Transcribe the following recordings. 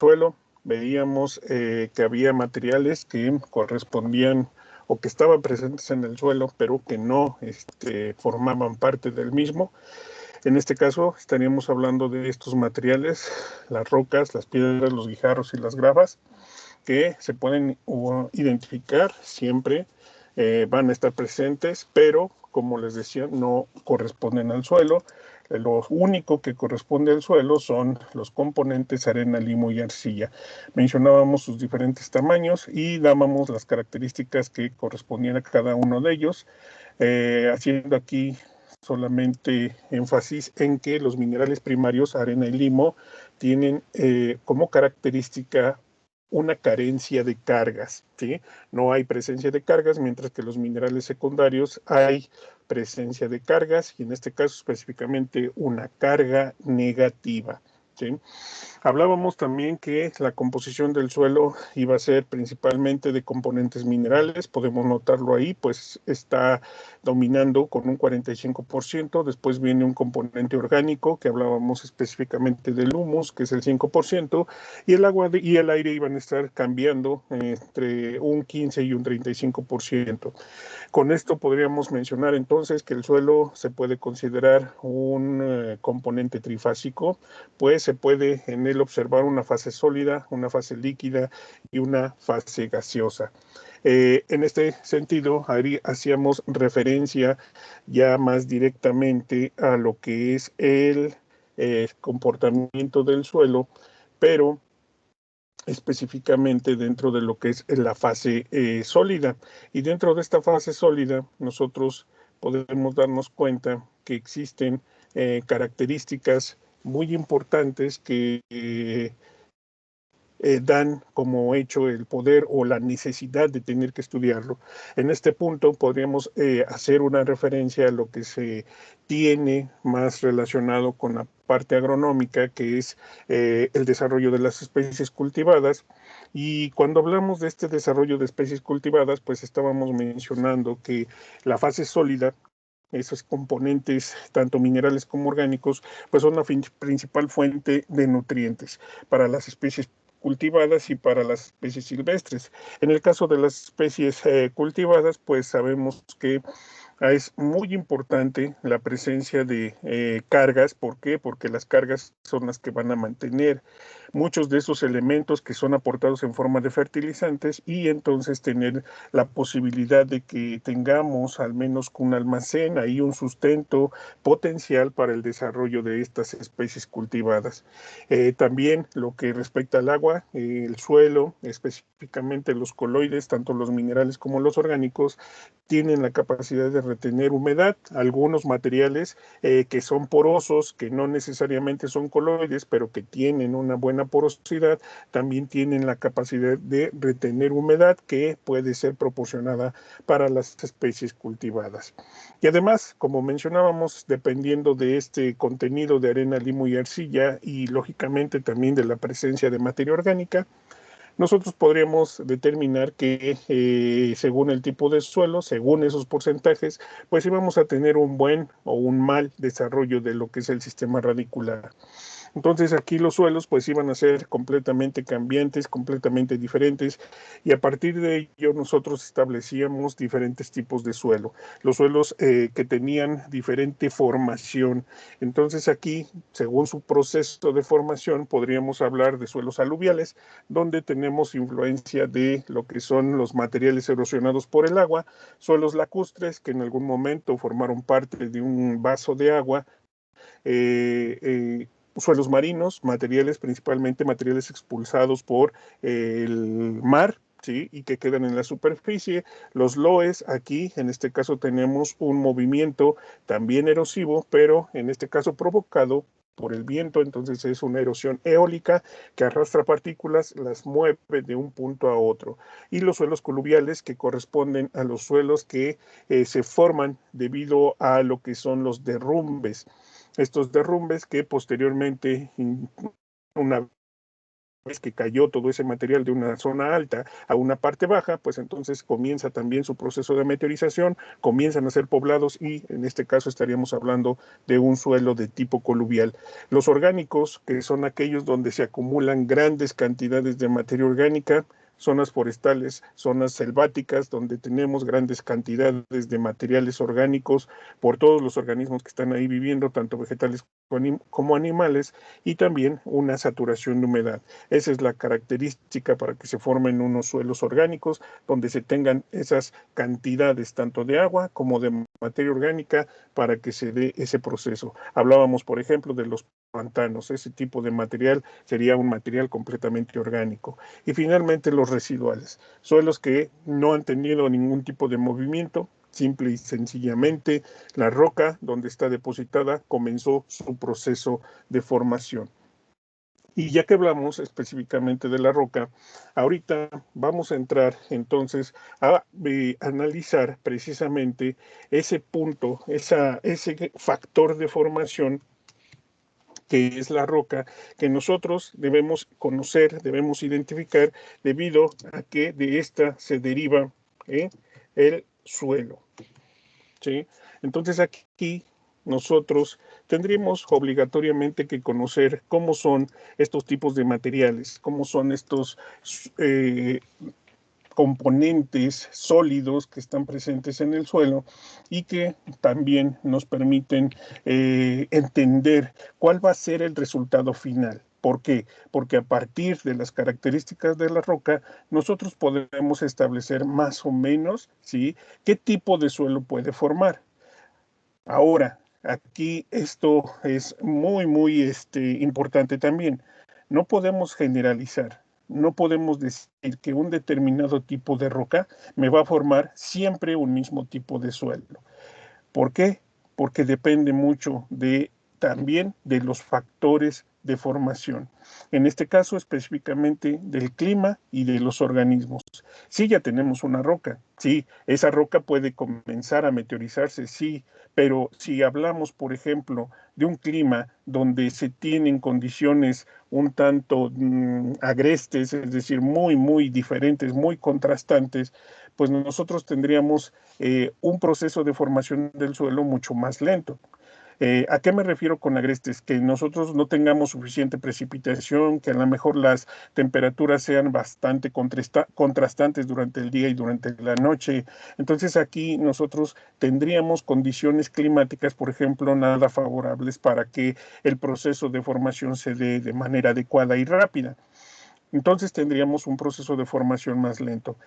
suelo, veíamos que había materiales que correspondían o que estaban presentes en el suelo, pero que no formaban parte del mismo. En este caso, estaríamos hablando de estos materiales, las rocas, las piedras, los guijarros y las gravas, que se pueden identificar siempre, van a estar presentes, pero como les decía, no corresponden al suelo. Lo único que corresponde al suelo son los componentes arena, limo y arcilla. Mencionábamos sus diferentes tamaños y dábamos las características que correspondían a cada uno de ellos, haciendo aquí solamente énfasis en que los minerales primarios, arena y limo, tienen como característica una carencia de cargas, ¿sí? No hay presencia de cargas, mientras que los minerales secundarios hay presencia de cargas y en este caso específicamente una carga negativa, ¿sí? Hablábamos también que la composición del suelo iba a ser principalmente de componentes minerales, podemos notarlo ahí, pues está dominando con un 45%, después viene un componente orgánico, que hablábamos específicamente del humus, que es el 5%, y el agua y el aire iban a estar cambiando entre un 15 y un 35%. Con esto podríamos mencionar entonces que el suelo se puede considerar un componente trifásico, pues se puede en él observar una fase sólida, una fase líquida y una fase gaseosa. En este sentido, hacíamos referencia ya más directamente a lo que es el comportamiento del suelo, pero específicamente dentro de lo que es la fase sólida. Y dentro de esta fase sólida, nosotros podemos darnos cuenta que existen características muy importantes que dan como hecho el poder o la necesidad de tener que estudiarlo. En este punto podríamos hacer una referencia a lo que se tiene más relacionado con la parte agronómica, que es el desarrollo de las especies cultivadas. Y cuando hablamos de este desarrollo de especies cultivadas, pues estábamos mencionando que la fase sólida, esos componentes, tanto minerales como orgánicos, pues son la principal fuente de nutrientes para las especies cultivadas y para las especies silvestres. En el caso de las especies cultivadas, pues sabemos que es muy importante la presencia de cargas. ¿Por qué? Porque las cargas son las que van a mantener muchos de esos elementos que son aportados en forma de fertilizantes y entonces tener la posibilidad de que tengamos al menos un almacén, ahí un sustento potencial para el desarrollo de estas especies cultivadas. También lo que respecta al agua, el suelo, específicamente los coloides, tanto los minerales como los orgánicos, tienen la capacidad de retener humedad. Algunos materiales que son porosos, que no necesariamente son coloides, pero que tienen una buena porosidad, también tienen la capacidad de retener humedad que puede ser proporcionada para las especies cultivadas. Y además, como mencionábamos, dependiendo de este contenido de arena, limo y arcilla y lógicamente también de la presencia de materia orgánica, nosotros podríamos determinar que según el tipo de suelo, según esos porcentajes, pues íbamos a tener un buen o un mal desarrollo de lo que es el sistema radicular. Entonces aquí los suelos pues iban a ser completamente cambiantes, completamente diferentes y a partir de ello nosotros establecíamos diferentes tipos de suelo, los suelos que tenían diferente formación. Entonces aquí, según su proceso de formación, podríamos hablar de suelos aluviales, donde tenemos influencia de lo que son los materiales erosionados por el agua, suelos lacustres que en algún momento formaron parte de un vaso de agua, suelos marinos, materiales, principalmente materiales expulsados por el mar, ¿sí? Y que quedan en la superficie. Los loes, aquí en este caso tenemos un movimiento también erosivo, pero en este caso provocado por el viento, entonces es una erosión eólica que arrastra partículas, las mueve de un punto a otro. Y los suelos coluviales que corresponden a los suelos que se forman debido a lo que son los derrumbes. Estos derrumbes que posteriormente, una vez que cayó todo ese material de una zona alta a una parte baja, pues entonces comienza también su proceso de meteorización, comienzan a ser poblados y en este caso estaríamos hablando de un suelo de tipo coluvial. Los orgánicos, que son aquellos donde se acumulan grandes cantidades de materia orgánica, zonas forestales, zonas selváticas, donde tenemos grandes cantidades de materiales orgánicos por todos los organismos que están ahí viviendo, tanto vegetales como animales, y también una saturación de humedad. Esa es la característica para que se formen unos suelos orgánicos, donde se tengan esas cantidades tanto de agua como de materia orgánica para que se dé ese proceso. Hablábamos, por ejemplo, de los pantanos. Ese tipo de material sería un material completamente orgánico. Y finalmente los residuales, suelos que no han tenido ningún tipo de movimiento, simple y sencillamente la roca donde está depositada comenzó su proceso de formación. Y ya que hablamos específicamente de la roca, ahorita vamos a entrar entonces a analizar precisamente ese punto, ese factor de formación que es la roca, que nosotros debemos conocer, debemos identificar, debido a que de esta se deriva el suelo. ¿Sí? Entonces aquí nosotros tendríamos obligatoriamente que conocer cómo son estos tipos de materiales, cómo son estos componentes sólidos que están presentes en el suelo y que también nos permiten entender cuál va a ser el resultado final. ¿Por qué? Porque a partir de las características de la roca, nosotros podemos establecer más o menos, ¿sí?, qué tipo de suelo puede formar. Ahora, aquí esto es muy importante también. No podemos generalizar. No podemos decir que un determinado tipo de roca me va a formar siempre un mismo tipo de suelo. ¿Por qué? Porque depende mucho también de los factores de formación. En este caso específicamente del clima y de los organismos. Sí, ya tenemos una roca, sí, esa roca puede comenzar a meteorizarse, sí, pero si hablamos, por ejemplo, de un clima donde se tienen condiciones un tanto agrestes, es decir, muy diferentes, muy contrastantes, pues nosotros tendríamos un proceso de formación del suelo mucho más lento. ¿A qué me refiero con agrestes? Que nosotros no tengamos suficiente precipitación, que a lo mejor las temperaturas sean bastante contrastantes durante el día y durante la noche. Entonces aquí nosotros tendríamos condiciones climáticas, por ejemplo, nada favorables para que el proceso de formación se dé de manera adecuada y rápida. Entonces tendríamos un proceso de formación más lento.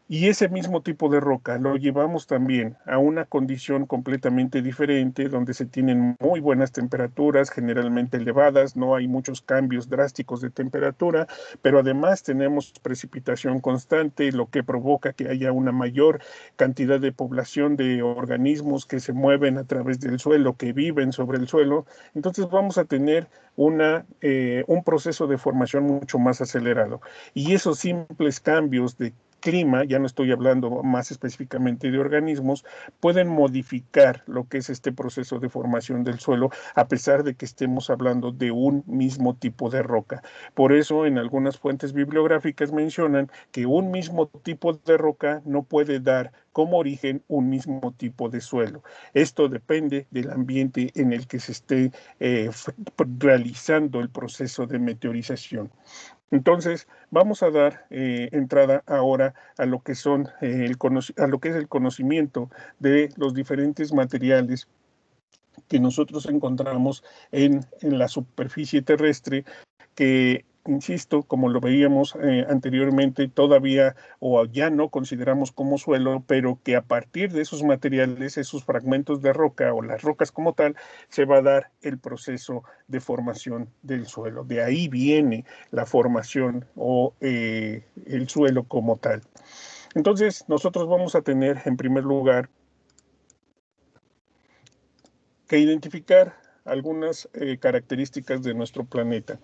Y ese mismo tipo de roca lo llevamos también a una condición completamente diferente, donde se tienen muy buenas temperaturas, generalmente elevadas, no hay muchos cambios drásticos de temperatura, pero además tenemos precipitación constante, lo que provoca que haya una mayor cantidad de población de organismos que se mueven a través del suelo, que viven sobre el suelo. Entonces vamos a tener un proceso de formación mucho más acelerado. Y esos simples cambios de clima, ya no estoy hablando más específicamente de organismos, pueden modificar lo que es este proceso de formación del suelo, a pesar de que estemos hablando de un mismo tipo de roca. Por eso, en algunas fuentes bibliográficas mencionan que un mismo tipo de roca no puede dar como origen un mismo tipo de suelo. Esto depende del ambiente en el que se esté realizando el proceso de meteorización. Entonces, vamos a dar entrada ahora a lo que son a lo que es el conocimiento de los diferentes materiales que nosotros encontramos en la superficie terrestre, que, insisto, como lo veíamos anteriormente, todavía o ya no consideramos como suelo, pero que a partir de esos materiales, esos fragmentos de roca o las rocas como tal, se va a dar el proceso de formación del suelo. De ahí viene la formación o el suelo como tal. Entonces, nosotros vamos a tener en primer lugar que identificar algunas características de nuestro planeta.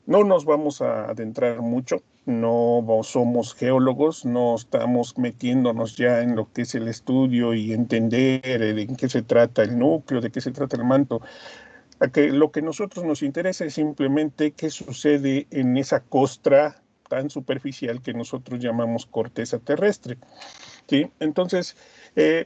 No nos vamos a adentrar mucho, no somos geólogos, no estamos metiéndonos ya en lo que es el estudio y entender en qué se trata el núcleo, de qué se trata el manto. A que lo que a nosotros nos interesa es simplemente qué sucede en esa costra tan superficial que nosotros llamamos corteza terrestre. ¿Sí? Entonces,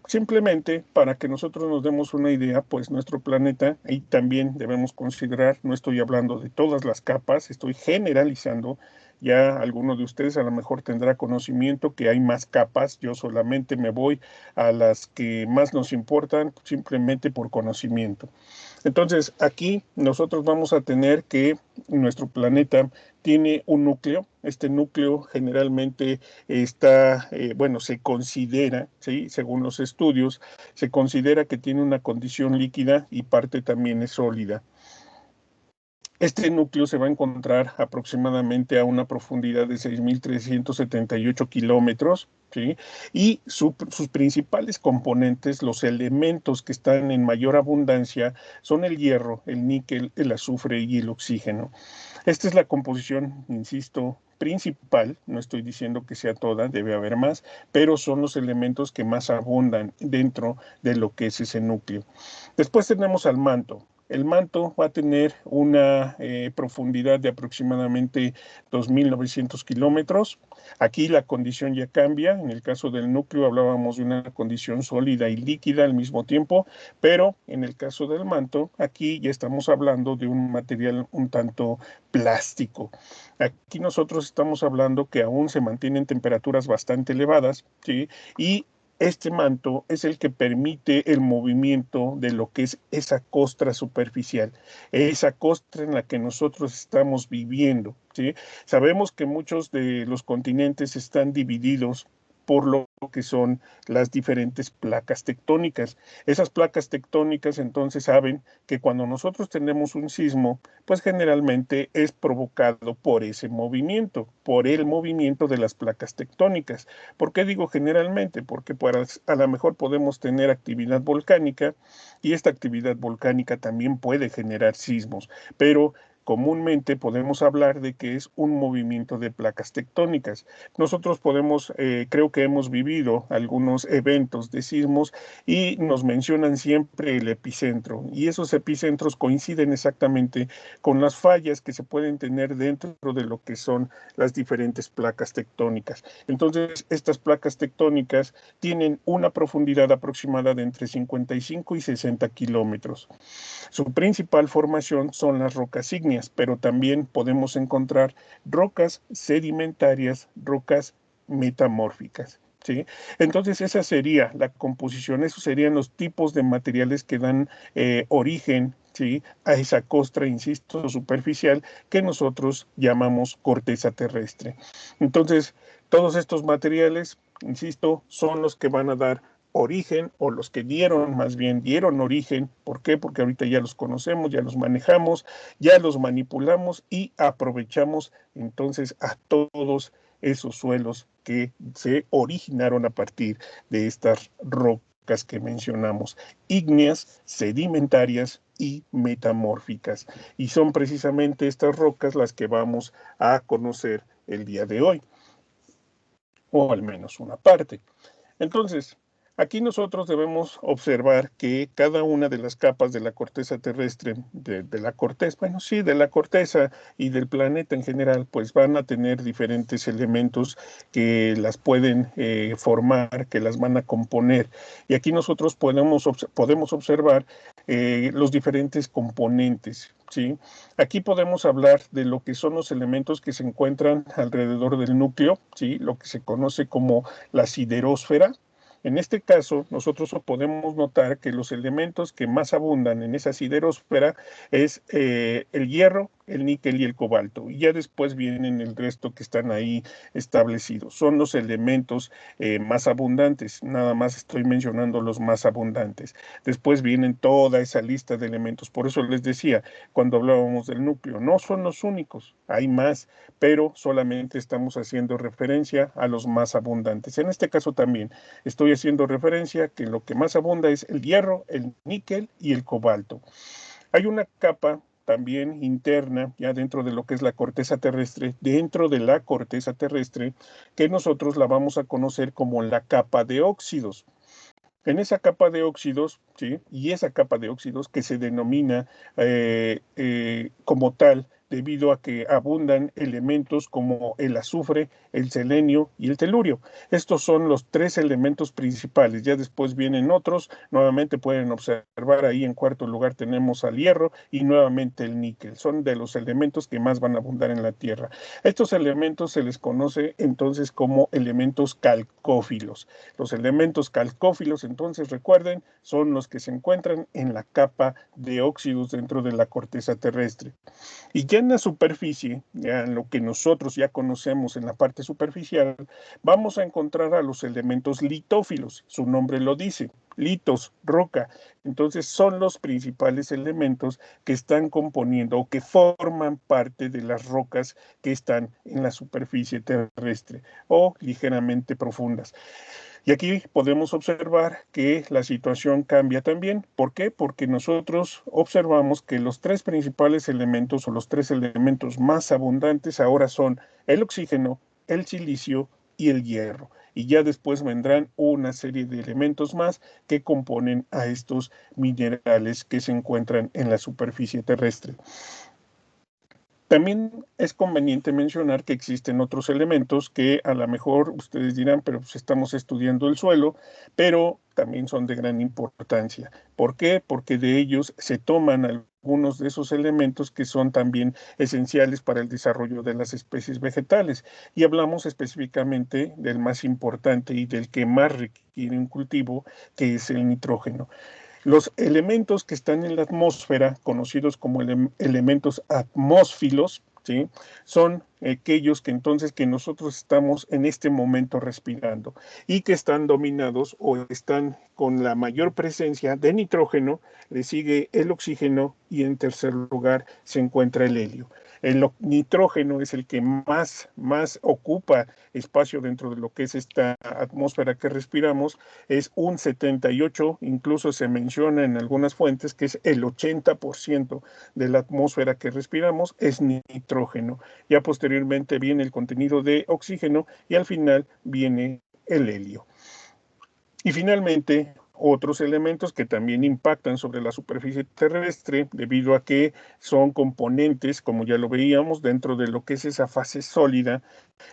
simplemente para que nosotros nos demos una idea, pues nuestro planeta, y también debemos considerar, no estoy hablando de todas las capas, estoy generalizando, ya alguno de ustedes a lo mejor tendrá conocimiento que hay más capas, yo solamente me voy a las que más nos importan simplemente por conocimiento. Entonces, aquí nosotros vamos a tener que nuestro planeta tiene un núcleo. Este núcleo generalmente está, bueno, se considera, ¿sí? Según los estudios, se considera que tiene una condición líquida y parte también es sólida. Este núcleo se va a encontrar aproximadamente a una profundidad de 6.378 kilómetros, ¿sí? Y sus principales componentes, los elementos que están en mayor abundancia, son el hierro, el níquel, el azufre y el oxígeno. Esta es la composición, insisto, principal, no estoy diciendo que sea toda, debe haber más, pero son los elementos que más abundan dentro de lo que es ese núcleo. Después tenemos al manto. El manto va a tener una profundidad de aproximadamente 2.900 kilómetros. Aquí la condición ya cambia. En el caso del núcleo hablábamos de una condición sólida y líquida al mismo tiempo, pero en el caso del manto, aquí ya estamos hablando de un material un tanto plástico. Aquí nosotros estamos hablando que aún se mantienen temperaturas bastante elevadas, ¿sí? Y este manto es el que permite el movimiento de lo que es esa costra superficial, esa costra en la que nosotros estamos viviendo, ¿sí? Sabemos que muchos de los continentes están divididos por lo que son las diferentes placas tectónicas. Esas placas tectónicas entonces saben que cuando nosotros tenemos un sismo, pues generalmente es provocado por ese movimiento, por el movimiento de las placas tectónicas. ¿Por qué digo generalmente? Porque a lo mejor podemos tener actividad volcánica y esta actividad volcánica también puede generar sismos, pero comúnmente podemos hablar de que es un movimiento de placas tectónicas. Nosotros podemos, creo que hemos vivido algunos eventos de sismos y nos mencionan siempre el epicentro y esos epicentros coinciden exactamente con las fallas que se pueden tener dentro de lo que son las diferentes placas tectónicas. Entonces, estas placas tectónicas tienen una profundidad aproximada de entre 55 y 60 kilómetros. Su principal formación son las rocas ígneas, pero también podemos encontrar rocas sedimentarias, rocas metamórficas. ¿Sí? Entonces esa sería la composición, esos serían los tipos de materiales que dan origen, ¿sí? A esa costra, insisto, superficial que nosotros llamamos corteza terrestre. Entonces, todos estos materiales, insisto, son los que van a dar origen o los que dieron, más bien dieron origen. ¿Por qué? Porque ahorita ya los conocemos, ya los manejamos, ya los manipulamos y aprovechamos entonces a todos esos suelos que se originaron a partir de estas rocas que mencionamos, ígneas, sedimentarias y metamórficas. Y son precisamente estas rocas las que vamos a conocer el día de hoy, o al menos una parte. Entonces, aquí nosotros debemos observar que cada una de las capas de la corteza terrestre, de la corteza, bueno, sí, de la corteza y del planeta en general, pues van a tener diferentes elementos que las pueden formar, que las van a componer. Y aquí nosotros podemos observar los diferentes componentes, ¿sí? Aquí podemos hablar de lo que son los elementos que se encuentran alrededor del núcleo, ¿sí? Lo que se conoce como la siderósfera. En este caso, nosotros podemos notar que los elementos que más abundan en esa siderósfera es el hierro, el níquel y el cobalto. Y ya después vienen el resto que están ahí establecidos. Son los elementos más abundantes. Nada más estoy mencionando los más abundantes. Después vienen toda esa lista de elementos. Por eso les decía, cuando hablábamos del núcleo, no son los únicos, hay más, pero solamente estamos haciendo referencia a los más abundantes. En este caso también estoy haciendo referencia que lo que más abunda es el hierro, el níquel y el cobalto. Hay una capa también interna, ya dentro de lo que es la corteza terrestre, dentro de la corteza terrestre, que nosotros la vamos a conocer como la capa de óxidos. En esa capa de óxidos, ¿sí? Y esa capa de óxidos que se denomina como tal debido a que abundan elementos como el azufre, el selenio y el telurio. Estos son los tres elementos principales. Ya después vienen otros. Nuevamente pueden observar ahí en cuarto lugar tenemos al hierro y nuevamente el níquel. Son de los elementos que más van a abundar en la Tierra. Estos elementos se les conoce entonces como elementos calcófilos. Los elementos calcófilos, entonces, recuerden, son los que se encuentran en la capa de óxidos dentro de la corteza terrestre. Y ya en la superficie, ya en lo que nosotros ya conocemos en la parte superficial, vamos a encontrar a los elementos litófilos. Su nombre lo dice, litos, roca. Entonces son los principales elementos que están componiendo o que forman parte de las rocas que están en la superficie terrestre o ligeramente profundas. Y aquí podemos observar que la situación cambia también. ¿Por qué? Porque nosotros observamos que los tres principales elementos o los tres elementos más abundantes ahora son el oxígeno, el silicio y el hierro. Y ya después vendrán una serie de elementos más que componen a estos minerales que se encuentran en la superficie terrestre. También es conveniente mencionar que existen otros elementos que a lo mejor ustedes dirán, pero pues estamos estudiando el suelo, pero también son de gran importancia. ¿Por qué? Porque de ellos se toman algunos de esos elementos que son también esenciales para el desarrollo de las especies vegetales. Y hablamos específicamente del más importante y del que más requiere un cultivo, que es el nitrógeno. Los elementos que están en la atmósfera, conocidos como elementos atmósfilos, ¿sí? Son aquellos que entonces que nosotros estamos en este momento respirando y que están dominados o están con la mayor presencia de nitrógeno, le sigue el oxígeno y en tercer lugar se encuentra el helio. El nitrógeno es el que más ocupa espacio dentro de lo que es esta atmósfera que respiramos, es un 78, incluso se menciona en algunas fuentes que es el 80% de la atmósfera que respiramos es nitrógeno. Ya posteriormente viene el contenido de oxígeno y al final viene el helio. Y finalmente, otros elementos que también impactan sobre la superficie terrestre debido a que son componentes, como ya lo veíamos, dentro de lo que es esa fase sólida,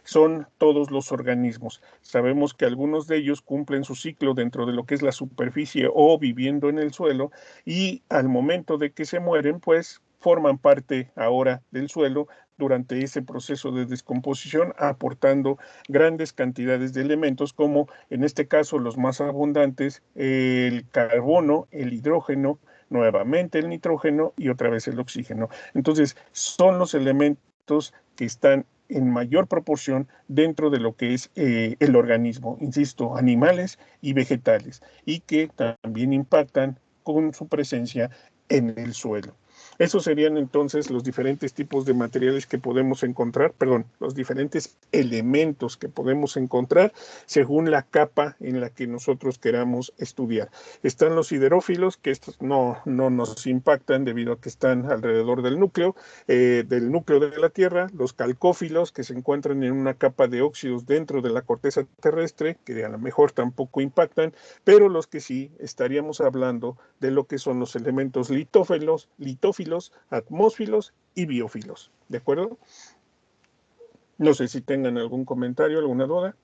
son todos los organismos. Sabemos que algunos de ellos cumplen su ciclo dentro de lo que es la superficie o viviendo en el suelo y al momento de que se mueren, pues forman parte ahora del suelo durante ese proceso de descomposición, aportando grandes cantidades de elementos como en este caso los más abundantes, el carbono, el hidrógeno, nuevamente el nitrógeno y otra vez el oxígeno. Entonces, son los elementos que están en mayor proporción dentro de lo que es el organismo, insisto, animales y vegetales, y que también impactan con su presencia en el suelo. Esos serían entonces los diferentes tipos de materiales que podemos encontrar, perdón, los diferentes elementos que podemos encontrar según la capa en la que nosotros queramos estudiar. Están los siderófilos, que estos no nos impactan debido a que están alrededor del núcleo de la Tierra, los calcófilos, que se encuentran en una capa de óxidos dentro de la corteza terrestre, que a lo mejor tampoco impactan, pero los que sí estaríamos hablando de lo que son los elementos litófilos, atmósfilos y biófilos. ¿De acuerdo? No sé si tengan algún comentario, alguna duda.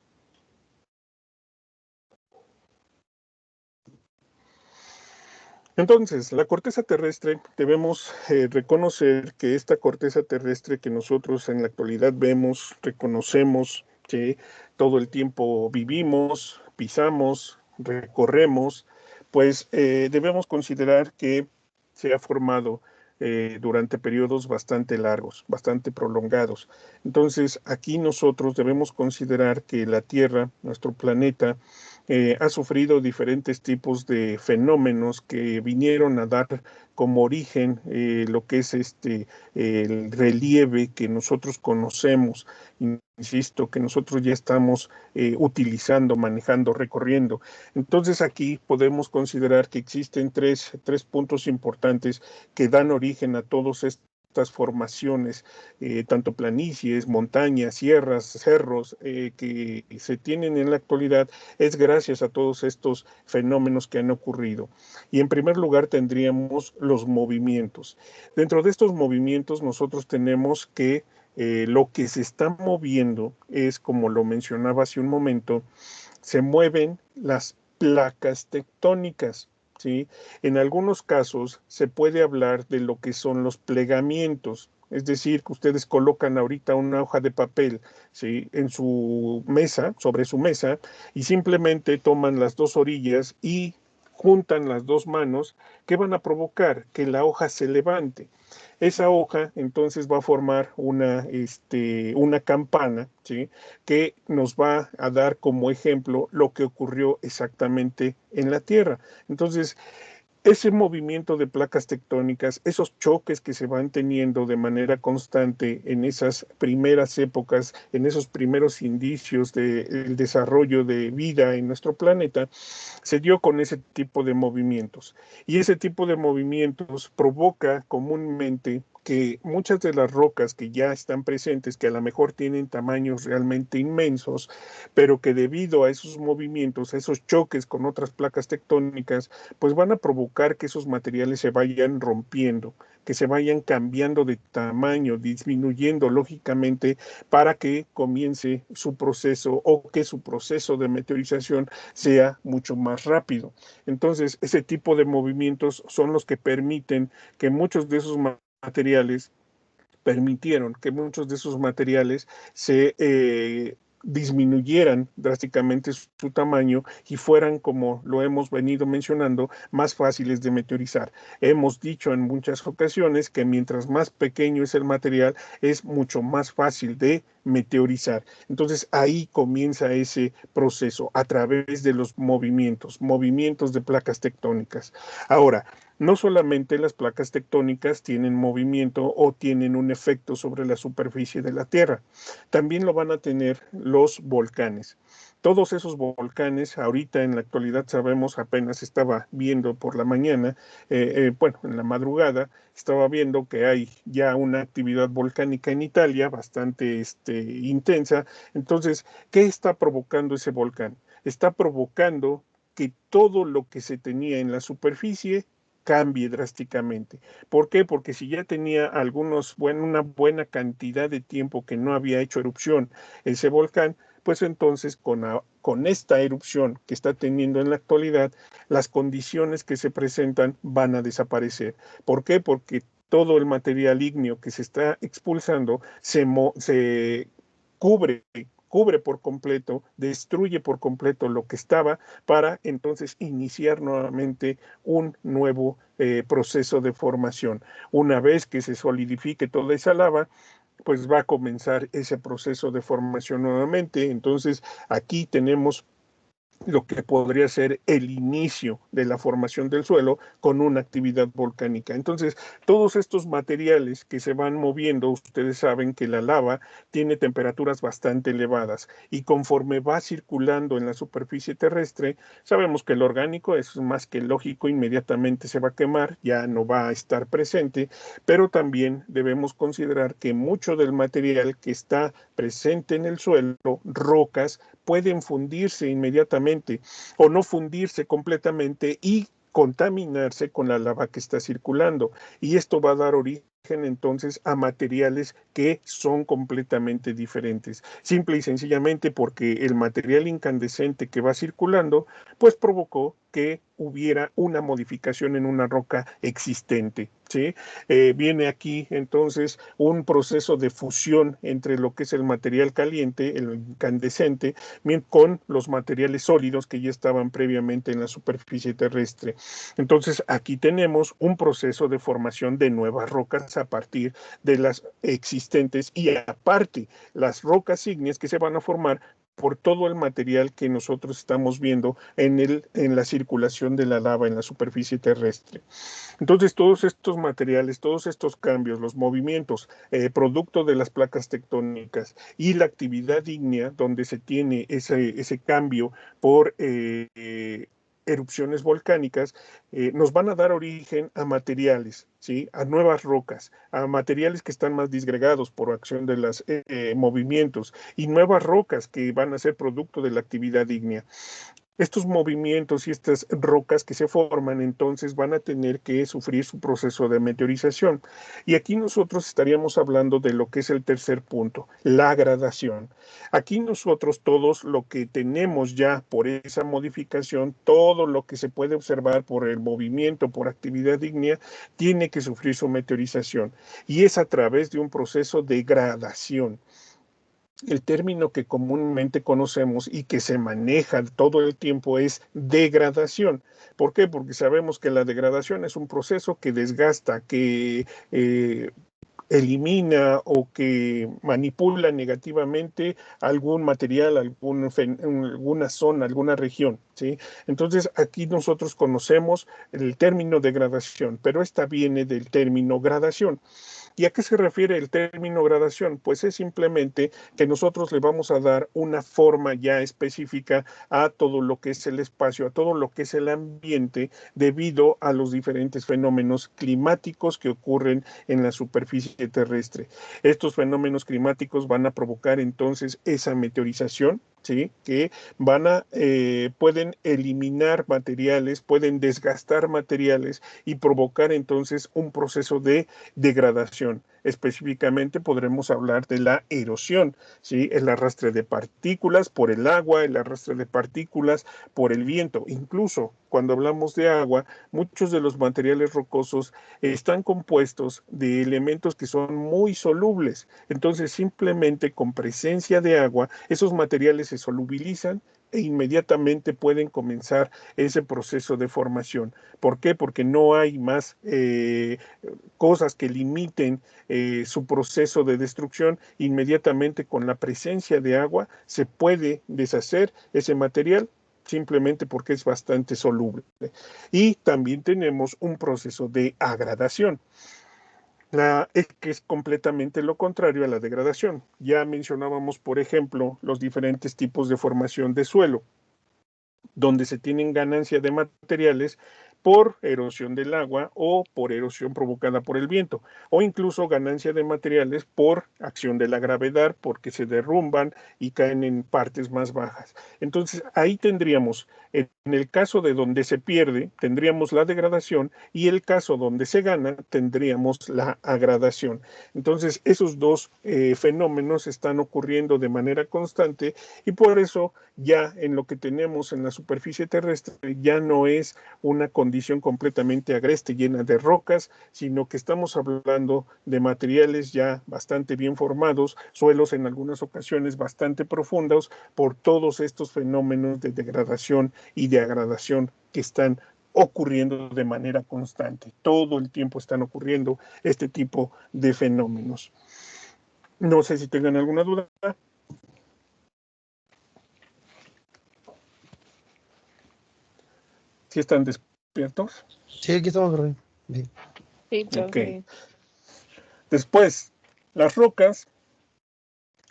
Entonces, la corteza terrestre, debemos reconocer que esta corteza terrestre que nosotros en la actualidad vemos, reconocemos, que todo el tiempo vivimos, pisamos, recorremos, pues debemos considerar que se ha formado durante periodos bastante largos, bastante prolongados. Entonces, aquí nosotros debemos considerar que la Tierra, nuestro planeta, ha sufrido diferentes tipos de fenómenos que vinieron a dar como origen lo que es el relieve que nosotros conocemos, insisto, que nosotros ya estamos utilizando, manejando, recorriendo. Entonces aquí podemos considerar que existen tres puntos importantes que dan origen a todos estos estas formaciones, tanto planicies, montañas, sierras, cerros, que se tienen en la actualidad, es gracias a todos estos fenómenos que han ocurrido. Y en primer lugar tendríamos los movimientos. Dentro de estos movimientos nosotros tenemos que lo que se está moviendo es, como lo mencionaba hace un momento, se mueven las placas tectónicas, ¿sí? En algunos casos se puede hablar de lo que son los plegamientos, es decir, que ustedes colocan ahorita una hoja de papel, ¿sí? En su mesa, sobre su mesa, y simplemente toman las dos orillas y juntan las dos manos, que van a provocar que la hoja se levante. Esa hoja entonces va a formar una campana, ¿sí? Que nos va a dar como ejemplo lo que ocurrió exactamente en la Tierra. Entonces, ese movimiento de placas tectónicas, esos choques que se van teniendo de manera constante en esas primeras épocas, en esos primeros indicios del desarrollo de vida en nuestro planeta, se dio con ese tipo de movimientos. Y ese tipo de movimientos provoca comúnmente que muchas de las rocas que ya están presentes, que a lo mejor tienen tamaños realmente inmensos, pero que debido a esos movimientos, a esos choques con otras placas tectónicas, pues van a provocar que esos materiales se vayan rompiendo, que se vayan cambiando de tamaño, disminuyendo lógicamente para que comience su proceso o que su proceso de meteorización sea mucho más rápido. Entonces, ese tipo de movimientos son los que permiten que muchos de esos materiales permitieron que muchos de esos materiales se disminuyeran drásticamente su tamaño y fueran, como lo hemos venido mencionando, más fáciles de meteorizar. Hemos dicho en muchas ocasiones que mientras más pequeño es el material, es mucho más fácil de meteorizar. Entonces ahí comienza ese proceso a través de los movimientos de placas tectónicas. Ahora, no solamente las placas tectónicas tienen movimiento o tienen un efecto sobre la superficie de la Tierra, también lo van a tener los volcanes. Todos esos volcanes, ahorita en la actualidad sabemos, apenas estaba viendo por la mañana, bueno, en la madrugada, estaba viendo que hay ya una actividad volcánica en Italia bastante intensa. Entonces, ¿qué está provocando ese volcán? Está provocando que todo lo que se tenía en la superficie cambie drásticamente. ¿Por qué? Porque si ya tenía una buena cantidad de tiempo que no había hecho erupción ese volcán, pues entonces con esta erupción que está teniendo en la actualidad, las condiciones que se presentan van a desaparecer. ¿Por qué? Porque todo el material ígneo que se está expulsando se cubre cubre por completo, destruye por completo lo que estaba para entonces iniciar nuevamente un nuevo proceso de formación. Una vez que se solidifique toda esa lava, pues va a comenzar ese proceso de formación nuevamente. Entonces, aquí tenemos lo que podría ser el inicio de la formación del suelo con una actividad volcánica. Entonces, todos estos materiales que se van moviendo, ustedes saben que la lava tiene temperaturas bastante elevadas y conforme va circulando en la superficie terrestre, sabemos que el orgánico es más que lógico, inmediatamente se va a quemar, ya no va a estar presente, pero también debemos considerar que mucho del material que está presente en el suelo, rocas, pueden fundirse inmediatamente o no fundirse completamente y contaminarse con la lava que está circulando. Y esto va a dar origen entonces a materiales que son completamente diferentes, simple y sencillamente porque el material incandescente que va circulando, pues provocó que hubiera una modificación en una roca existente, ¿sí? Viene aquí entonces un proceso de fusión entre lo que es el material caliente, el incandescente, con los materiales sólidos que ya estaban previamente en la superficie terrestre. Entonces, aquí tenemos un proceso de formación de nuevas rocas a partir de las existentes y aparte las rocas ígneas que se van a formar por todo el material que nosotros estamos viendo en la circulación de la lava en la superficie terrestre. Entonces, todos estos materiales, todos estos cambios, los movimientos, producto de las placas tectónicas y la actividad ígnea, donde se tiene ese cambio por erupciones volcánicas, nos van a dar origen a materiales, ¿sí? A nuevas rocas, a materiales que están más disgregados por acción de los movimientos y nuevas rocas que van a ser producto de la actividad ígnea. Estos movimientos y estas rocas que se forman entonces van a tener que sufrir su proceso de meteorización. Y aquí nosotros estaríamos hablando de lo que es el tercer punto, la gradación. Aquí nosotros todos lo que tenemos ya por esa modificación, todo lo que se puede observar por el movimiento, por actividad ígnea, tiene que sufrir su meteorización. Y es a través de un proceso de gradación. El término que comúnmente conocemos y que se maneja todo el tiempo es degradación. ¿Por qué? Porque sabemos que la degradación es un proceso que desgasta, que elimina o que manipula negativamente algún material, alguna zona, alguna región, ¿sí? Entonces, aquí nosotros conocemos el término degradación, pero esta viene del término gradación. ¿Y a qué se refiere el término gradación? Pues es simplemente que nosotros le vamos a dar una forma ya específica a todo lo que es el espacio, a todo lo que es el ambiente, debido a los diferentes fenómenos climáticos que ocurren en la superficie terrestre. Estos fenómenos climáticos van a provocar entonces esa meteorización, ¿sí? Que pueden eliminar materiales, pueden desgastar materiales y provocar entonces un proceso de degradación. Específicamente podremos hablar de la erosión, ¿sí? El arrastre de partículas por el agua, el arrastre de partículas por el viento. Incluso cuando hablamos de agua, muchos de los materiales rocosos están compuestos de elementos que son muy solubles. Entonces, simplemente con presencia de agua, esos materiales se solubilizan e inmediatamente pueden comenzar ese proceso de formación. ¿Por qué? Porque no hay más cosas que limiten su proceso de destrucción. Inmediatamente con la presencia de agua se puede deshacer ese material simplemente porque es bastante soluble. Y también tenemos un proceso de agradación. Que es completamente lo contrario a la degradación. Ya mencionábamos, por ejemplo, los diferentes tipos de formación de suelo, donde se tienen ganancia de materiales por erosión del agua o por erosión provocada por el viento, o incluso ganancia de materiales por acción de la gravedad, porque se derrumban y caen en partes más bajas. Entonces, ahí tendríamos, en el caso de donde se pierde, tendríamos la degradación, y el caso donde se gana, tendríamos la agradación. Entonces, esos dos fenómenos están ocurriendo de manera constante, y por eso ya en lo que tenemos en la superficie terrestre ya no es una condición completamente agreste, llena de rocas, sino que estamos hablando de materiales ya bastante bien formados, suelos en algunas ocasiones bastante profundos, por todos estos fenómenos de degradación y de agradación que están ocurriendo de manera constante. Todo el tiempo están ocurriendo este tipo de fenómenos. No sé si tengan alguna duda. ¿Sí están despiertos? Sí, aquí estamos bien. Sí, profe. Okay. Después, las rocas,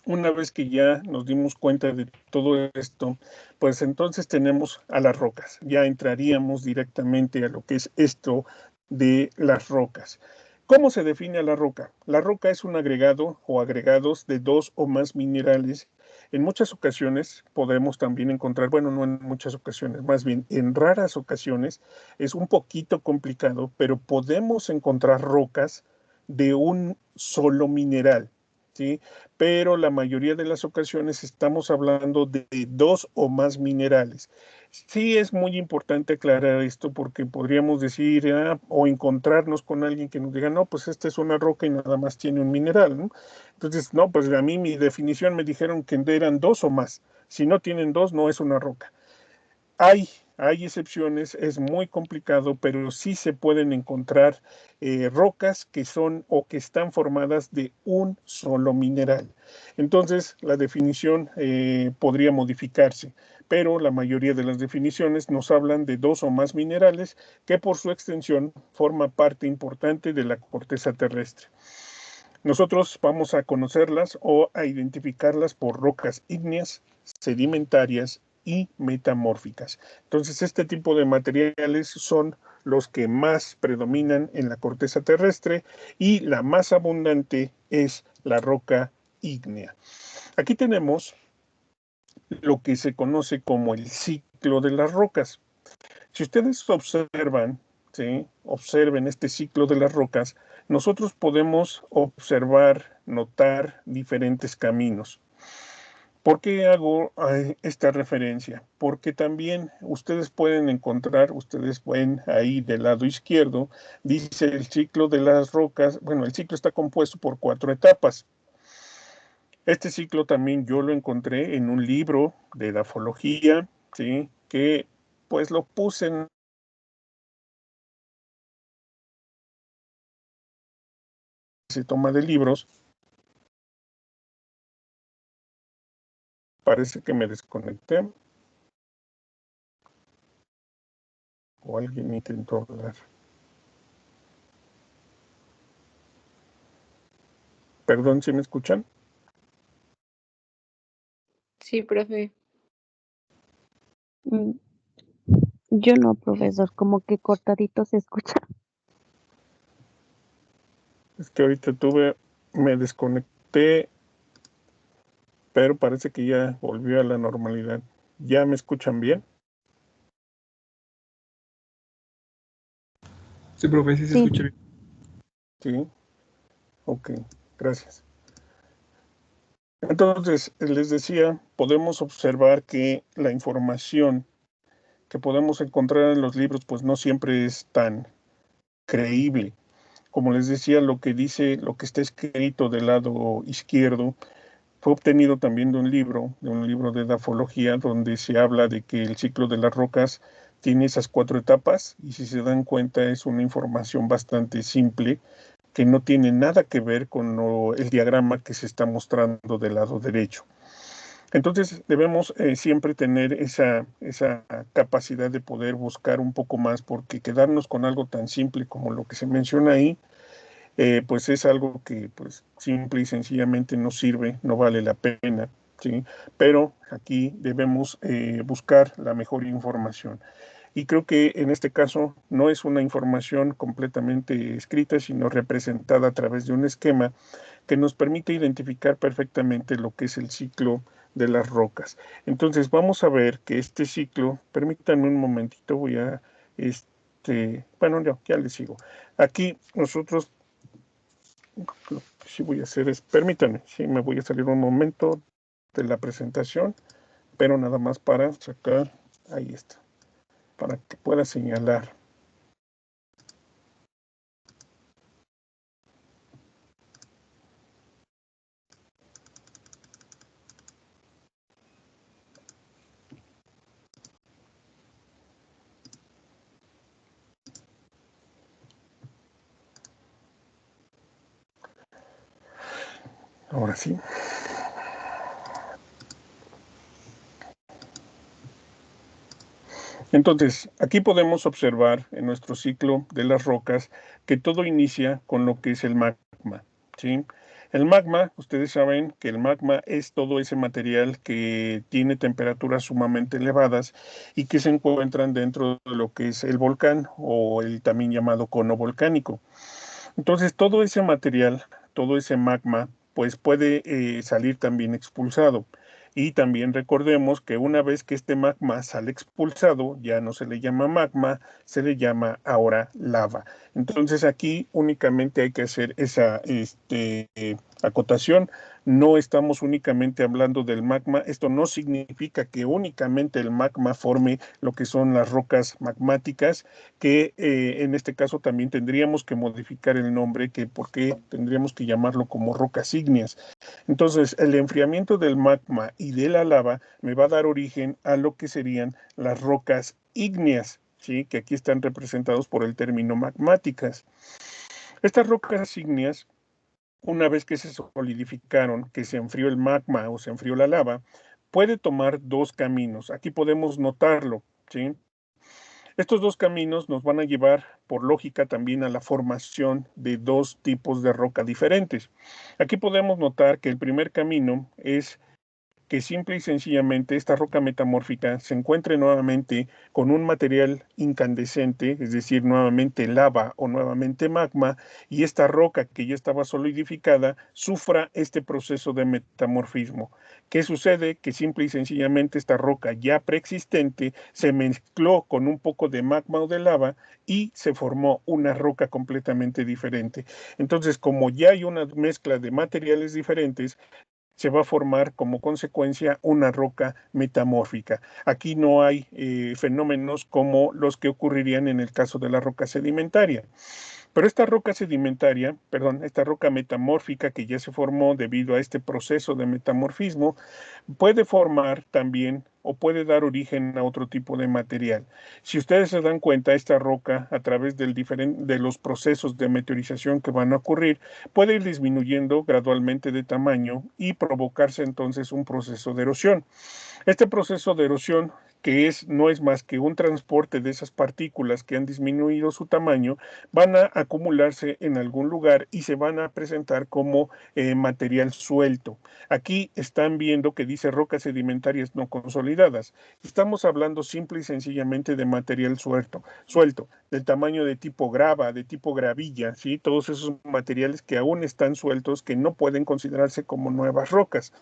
una vez que ya nos dimos cuenta de todo esto, pues entonces tenemos a las rocas. Ya entraríamos directamente a lo que es esto de las rocas. ¿Cómo se define a la roca? La roca es un agregado o agregados de dos o más minerales. En muchas ocasiones podemos también encontrar, bueno, no en muchas ocasiones, más bien en raras ocasiones, es un poquito complicado, pero podemos encontrar rocas de un solo mineral, ¿sí? Pero la mayoría de las ocasiones estamos hablando de dos o más minerales. Sí es muy importante aclarar esto, porque podríamos decir o encontrarnos con alguien que nos diga, no, pues esta es una roca y nada más tiene un mineral, ¿no? Entonces, no, pues a mí mi definición me dijeron que eran dos o más. Si no tienen dos, no es una roca. Hay excepciones, es muy complicado, pero sí se pueden encontrar rocas que son o que están formadas de un solo mineral. Entonces, la definición podría modificarse, pero la mayoría de las definiciones nos hablan de dos o más minerales que por su extensión forma parte importante de la corteza terrestre. Nosotros vamos a conocerlas o a identificarlas por rocas ígneas, sedimentarias y metamórficas. Entonces, este tipo de materiales son los que más predominan en la corteza terrestre y la más abundante es la roca ígnea. Aquí tenemos lo que se conoce como el ciclo de las rocas. Si ustedes observan, ¿sí? Observen este ciclo de las rocas, nosotros podemos observar, notar diferentes caminos. ¿Por qué hago esta referencia? Porque también ustedes pueden encontrar, ustedes ven ahí del lado izquierdo, dice el ciclo de las rocas, bueno, el ciclo está compuesto por 4 etapas. Este ciclo también yo lo encontré en un libro de edafología, ¿sí? Que pues lo puse en ese toma de libros. Parece que me desconecté. O alguien intentó hablar. Perdón, ¿si me escuchan? Sí, profe. Yo no, profesor, como que cortadito se escucha. Es que ahorita me desconecté, pero parece que ya volvió a la normalidad. ¿Ya me escuchan bien? Sí, profe, sí se escucha bien. Sí. Ok, gracias. Entonces, les decía, podemos observar que la información que podemos encontrar en los libros, pues no siempre es tan creíble. Como les decía, lo que dice, lo que está escrito del lado izquierdo, fue obtenido también de un libro de edafología, donde se habla de que el ciclo de las rocas tiene esas 4 etapas, y si se dan cuenta es una información bastante simple, que no tiene nada que ver con el diagrama que se está mostrando del lado derecho. Entonces debemos siempre tener esa capacidad de poder buscar un poco más, porque quedarnos con algo tan simple como lo que se menciona ahí, pues es algo que pues simple y sencillamente no sirve, no vale la pena, ¿sí? Pero aquí debemos buscar la mejor información. Y creo que en este caso no es una información completamente escrita, sino representada a través de un esquema que nos permite identificar perfectamente lo que es el ciclo de las rocas. Entonces vamos a ver que este ciclo, permítanme un momentito, bueno, ya les sigo. Aquí nosotros, lo que sí voy a hacer es, permítanme, sí, me voy a salir un momento de la presentación, pero nada más para sacar, ahí está, para que pueda señalar. Ahora sí. Entonces, aquí podemos observar en nuestro ciclo de las rocas que todo inicia con lo que es el magma, ¿sí? El magma, ustedes saben que el magma es todo ese material que tiene temperaturas sumamente elevadas y que se encuentran dentro de lo que es el volcán o el también llamado cono volcánico. Entonces, todo ese material, todo ese magma, pues puede salir también expulsado. Y también recordemos que una vez que este magma sale expulsado, ya no se le llama magma, se le llama ahora lava. Entonces aquí únicamente hay que hacer esa acotación. No estamos únicamente hablando del magma. Esto no significa que únicamente el magma forme lo que son las rocas magmáticas, que en este caso también tendríamos que modificar el nombre, que porque tendríamos que llamarlo como rocas ígneas. Entonces, el enfriamiento del magma y de la lava me va a dar origen a lo que serían las rocas ígneas, ¿sí? Que aquí están representados por el término magmáticas. Estas rocas ígneas, una vez que se solidificaron, que se enfrió el magma o se enfrió la lava, puede tomar 2 caminos. Aquí podemos notarlo, ¿sí? Estos 2 caminos nos van a llevar, por lógica, también a la formación de 2 tipos de roca diferentes. Aquí podemos notar que el primer camino es que simple y sencillamente esta roca metamórfica se encuentre nuevamente con un material incandescente, es decir, nuevamente lava o nuevamente magma, y esta roca que ya estaba solidificada sufra este proceso de metamorfismo. ¿Qué sucede? Que simple y sencillamente esta roca ya preexistente se mezcló con un poco de magma o de lava y se formó una roca completamente diferente. Entonces, como ya hay una mezcla de materiales diferentes, se va a formar como consecuencia una roca metamórfica. Aquí no hay fenómenos como los que ocurrirían en el caso de la roca sedimentaria. Pero esta roca sedimentaria, perdón, esta roca metamórfica que ya se formó debido a este proceso de metamorfismo, puede formar también o puede dar origen a otro tipo de material. Si ustedes se dan cuenta, esta roca, a través de los procesos de meteorización que van a ocurrir, puede ir disminuyendo gradualmente de tamaño y provocarse entonces un proceso de erosión. Este proceso de erosión, no es más que un transporte de esas partículas que han disminuido su tamaño, van a acumularse en algún lugar y se van a presentar como material suelto. Aquí están viendo que dice rocas sedimentarias no consolidadas. Estamos hablando simple y sencillamente de material suelto, del tamaño de tipo grava, de tipo gravilla, ¿sí? Todos esos materiales que aún están sueltos, que no pueden considerarse como nuevas rocas.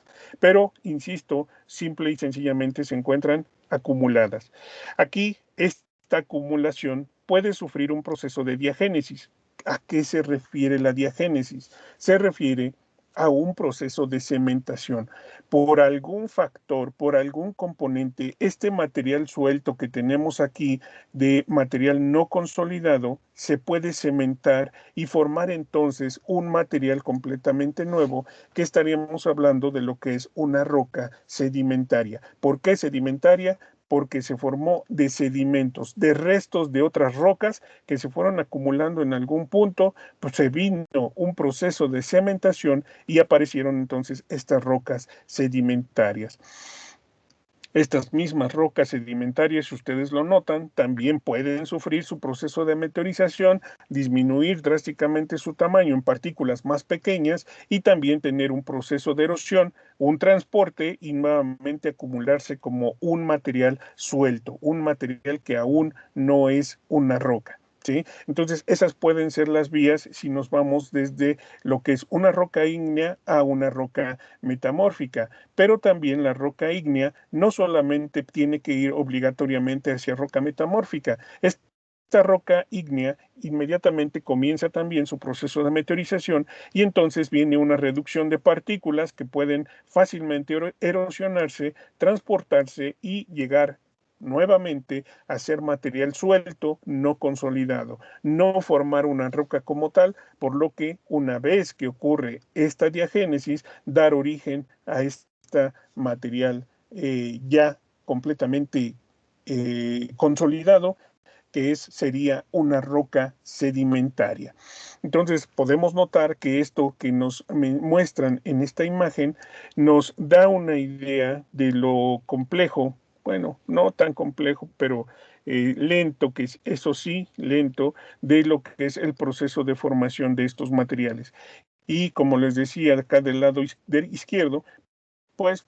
Pero, insisto, simple y sencillamente se encuentran acumuladas. Aquí, esta acumulación puede sufrir un proceso de diagénesis. ¿A qué se refiere la diagénesis? Se refiere a un proceso de cementación. Por algún factor, por algún componente, este material suelto que tenemos aquí de material no consolidado se puede cementar y formar entonces un material completamente nuevo, que estaríamos hablando de lo que es una roca sedimentaria. ¿Por qué sedimentaria? Porque se formó de sedimentos, de restos de otras rocas que se fueron acumulando en algún punto, pues se vino un proceso de cementación y aparecieron entonces estas rocas sedimentarias. Estas mismas rocas sedimentarias, si ustedes lo notan, también pueden sufrir su proceso de meteorización, disminuir drásticamente su tamaño en partículas más pequeñas y también tener un proceso de erosión, un transporte y nuevamente acumularse como un material suelto, un material que aún no es una roca. ¿Sí? Entonces, esas pueden ser las vías si nos vamos desde lo que es una roca ígnea a una roca metamórfica, pero también la roca ígnea no solamente tiene que ir obligatoriamente hacia roca metamórfica. Esta roca ígnea inmediatamente comienza también su proceso de meteorización y entonces viene una reducción de partículas que pueden fácilmente erosionarse, transportarse y llegar nuevamente a ser material suelto, no consolidado, no formar una roca como tal, por lo que una vez que ocurre esta diagénesis, dar origen a este material ya completamente consolidado, sería una roca sedimentaria. Entonces podemos notar que esto que nos muestran en esta imagen nos da una idea de lo complejo, bueno, no tan complejo, pero lento, que es eso sí, lento, de lo que es el proceso de formación de estos materiales. Y como les decía, acá del lado izquierdo, pues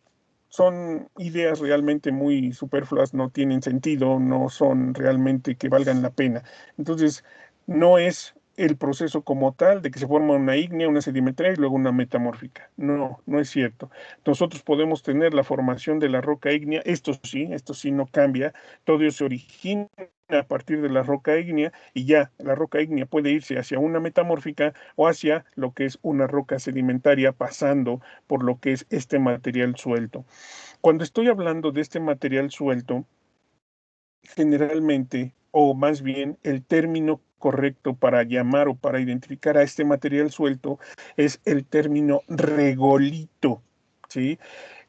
son ideas realmente muy superfluas, no tienen sentido, no son realmente que valgan la pena. Entonces, no es el proceso como tal de que se forma una ígnea, una sedimentaria y luego una metamórfica. No, no es cierto. Nosotros podemos tener la formación de la roca ígnea, esto sí no cambia, todo se origina a partir de la roca ígnea y ya la roca ígnea puede irse hacia una metamórfica o hacia lo que es una roca sedimentaria pasando por lo que es este material suelto. Cuando estoy hablando de este material suelto, generalmente, o más bien el término correcto para llamar o para identificar a este material suelto es el término regolito, ¿sí?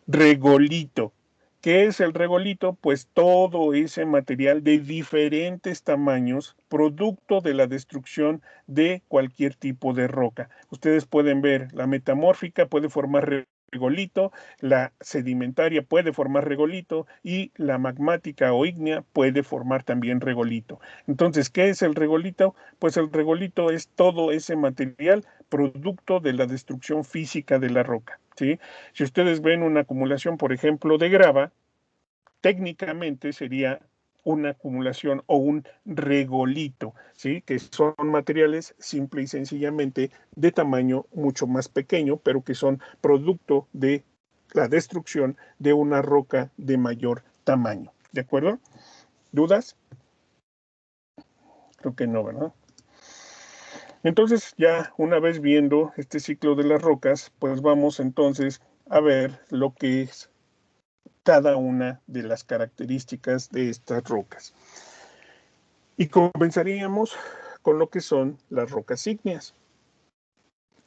Regolito. ¿Qué es el regolito? Pues todo ese material de diferentes tamaños, producto de la destrucción de cualquier tipo de roca. Ustedes pueden ver, la metamórfica puede formar regolito, la sedimentaria puede formar regolito y la magmática o ígnea puede formar también regolito. Entonces, ¿qué es el regolito? Pues el regolito es todo ese material producto de la destrucción física de la roca, ¿sí? Si ustedes ven una acumulación, por ejemplo, de grava, técnicamente sería una acumulación o un regolito, ¿sí? Que son materiales simple y sencillamente de tamaño mucho más pequeño, pero que son producto de la destrucción de una roca de mayor tamaño. ¿De acuerdo? ¿Dudas? Creo que no, ¿verdad? Entonces, ya una vez viendo este ciclo de las rocas, pues vamos entonces a ver lo que es cada una de las características de estas rocas. Y comenzaríamos con lo que son las rocas ígneas.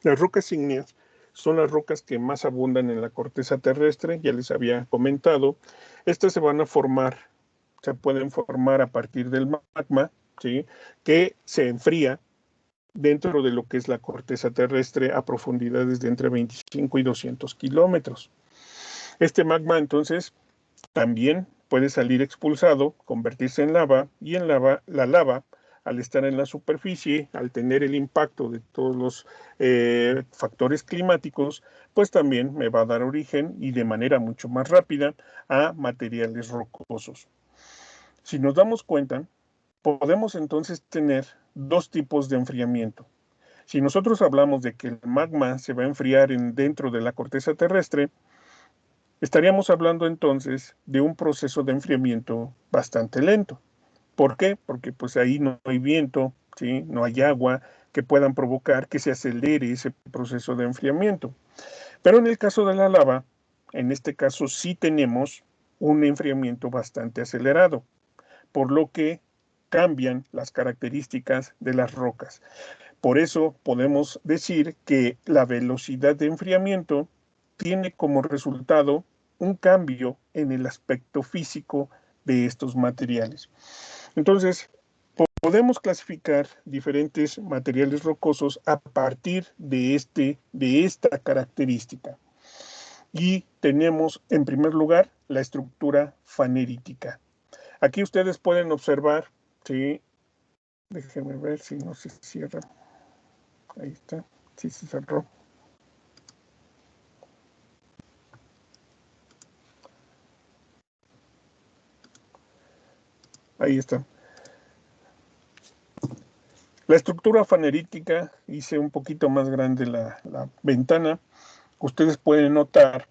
Las rocas ígneas son las rocas que más abundan en la corteza terrestre, ya les había comentado. Estas se van a formar, se pueden formar a partir del magma, ¿sí? Que se enfría dentro de lo que es la corteza terrestre a profundidades de entre 25 y 200 kilómetros. Este magma entonces también puede salir expulsado, convertirse en lava, y en lava, la lava, al estar en la superficie, al tener el impacto de todos los factores climáticos, pues también me va a dar origen y de manera mucho más rápida a materiales rocosos. Si nos damos cuenta, podemos entonces tener dos tipos de enfriamiento. Si nosotros hablamos de que el magma se va a enfriar dentro de la corteza terrestre, estaríamos hablando entonces de un proceso de enfriamiento bastante lento. ¿Por qué? Porque pues ahí no hay viento, ¿sí? No hay agua que puedan provocar que se acelere ese proceso de enfriamiento. Pero en el caso de la lava, en este caso sí tenemos un enfriamiento bastante acelerado, por lo que cambian las características de las rocas. Por eso podemos decir que la velocidad de enfriamiento tiene como resultado un cambio en el aspecto físico de estos materiales. Entonces, podemos clasificar diferentes materiales rocosos a partir de esta característica. Y tenemos, en primer lugar, la estructura fanerítica. Aquí ustedes pueden observar, ¿sí? Déjenme ver si no se cierra. Ahí está, sí se cerró. Ahí está. La estructura fanerítica, hice un poquito más grande la ventana. Ustedes pueden notar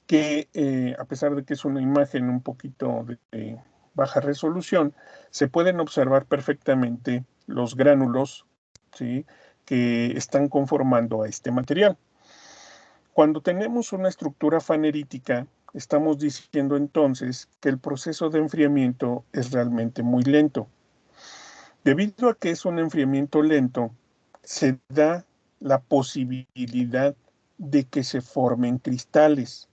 que a pesar de que es una imagen un poquito de baja resolución, se pueden observar perfectamente los gránulos, ¿sí? Que están conformando a este material. Cuando tenemos una estructura fanerítica, estamos diciendo entonces que el proceso de enfriamiento es realmente muy lento. Debido a que es un enfriamiento lento, se da la posibilidad de que se formen cristales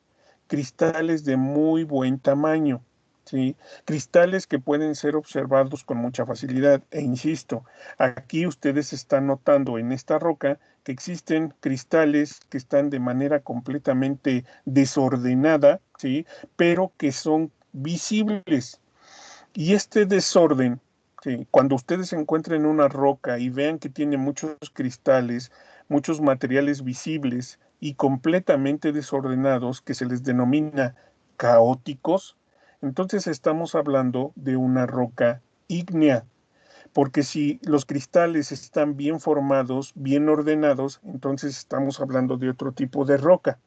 de muy buen tamaño, ¿sí? Cristales que pueden ser observados con mucha facilidad. E insisto, aquí ustedes están notando en esta roca que existen cristales que están de manera completamente desordenada, ¿sí? Pero que son visibles. Y este desorden, ¿sí? Cuando ustedes encuentren una roca y vean que tiene muchos cristales, muchos materiales visibles y completamente desordenados, que se les denomina caóticos, entonces estamos hablando de una roca ígnea. Porque si los cristales están bien formados, bien ordenados, entonces estamos hablando de otro tipo de roca.